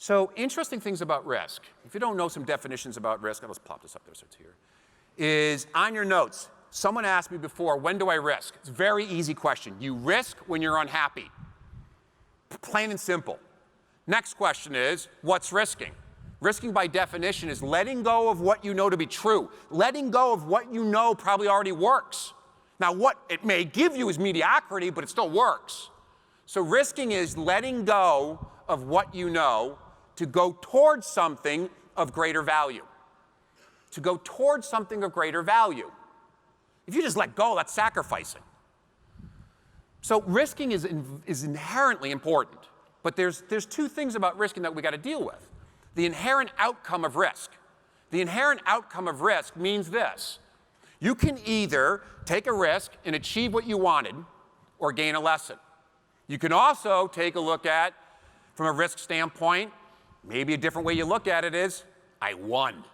So interesting things about risk. If you don't know some definitions about risk, let's plop this up there so it's here, is on your notes. Someone asked me before, when do I risk? It's a very easy question. You risk when you're unhappy. Plain and simple. Next question is, what's risking? Risking by definition is letting go of what you know to be true. Letting go of what you know probably already works. Now, what it may give you is mediocrity, but it still works. So risking is letting go of what you know to go towards something of greater value. To go towards something of greater value. If you just let go, that's sacrificing. So risking is inherently important. But there's two things about risking that we got to deal with. The inherent outcome of risk. The inherent outcome of risk means this. You can either take a risk and achieve what you wanted or gain a lesson. You can also take a look at, from a risk standpoint, maybe a different way you look at it is, I won.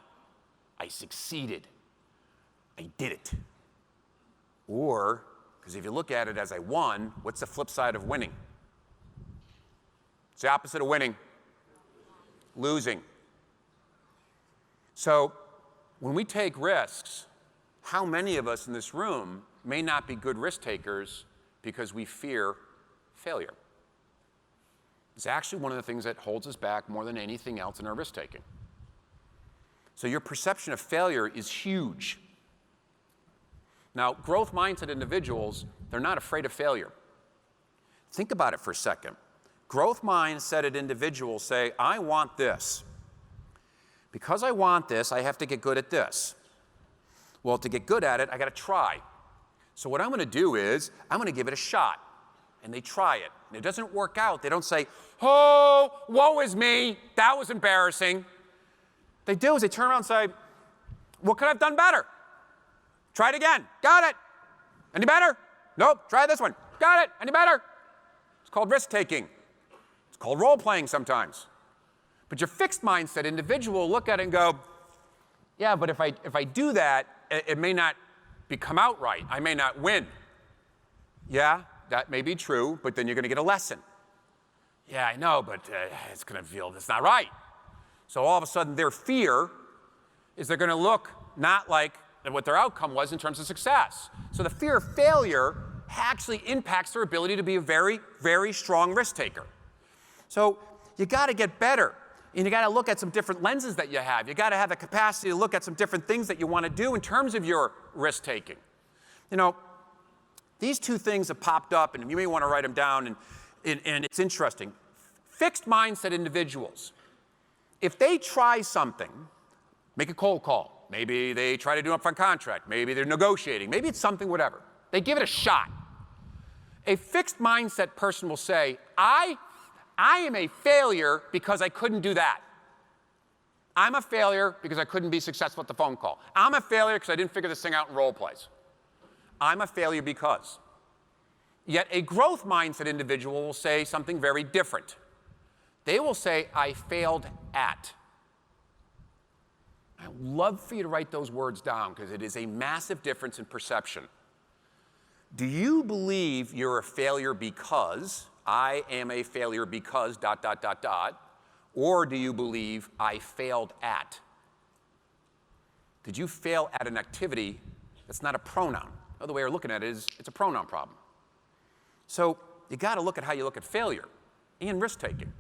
I succeeded. I did it. Or, because if you look at it as I won, what's the flip side of winning? It's the opposite of winning. Losing. So when we take risks, how many of us in this room may not be good risk takers because we fear failure? It's actually one of the things that holds us back more than anything else in our risk taking. So your perception of failure is huge. Now, growth mindset individuals, they're not afraid of failure. Think about it for a second. Growth mindset individuals say, I want this. Because I want this, I have to get good at this. Well, to get good at it, I got to try. So what I'm going to do is, I'm going to give it a shot. And they try it. And it doesn't work out. They don't say, oh, woe is me. That was embarrassing. They do is they turn around and say, what could I have done better? Try it again. Got it. Any better? Nope. Try this one. Got it. Any better? It's called risk taking. It's called role playing sometimes. But your fixed mindset individual will look at it and go, yeah, but if I do that, it may not come out right. I may not win. Yeah, that may be true, but then you're going to get a lesson. Yeah, I know, but it's going to feel it's not right. So all of a sudden, their fear is they're going to look not like what their outcome was in terms of success. So the fear of failure actually impacts their ability to be a very, very strong risk taker. So you got to get better. And you got to look at some different lenses that you have. You got to have the capacity to look at some different things that you want to do in terms of your risk taking. You know, these two things have popped up, and you may want to write them down, and it's interesting. Fixed mindset individuals, if they try something, make a cold call. Maybe they try to do an upfront contract. Maybe they're negotiating. Maybe it's something, whatever. They give it a shot. A fixed mindset person will say, I am a failure because I couldn't do that. I'm a failure because I couldn't be successful at the phone call. I'm a failure because I didn't figure this thing out in role plays. I'm a failure because. Yet a growth mindset individual will say something very different. They will say, I failed at. I would love for you to write those words down because it is a massive difference in perception. Do you believe you're a failure because I am a failure because ... Or do you believe I failed at? Did you fail at an activity that's not a pronoun? Another way of looking at it is it's a pronoun problem. So you got to look at how you look at failure and risk taking.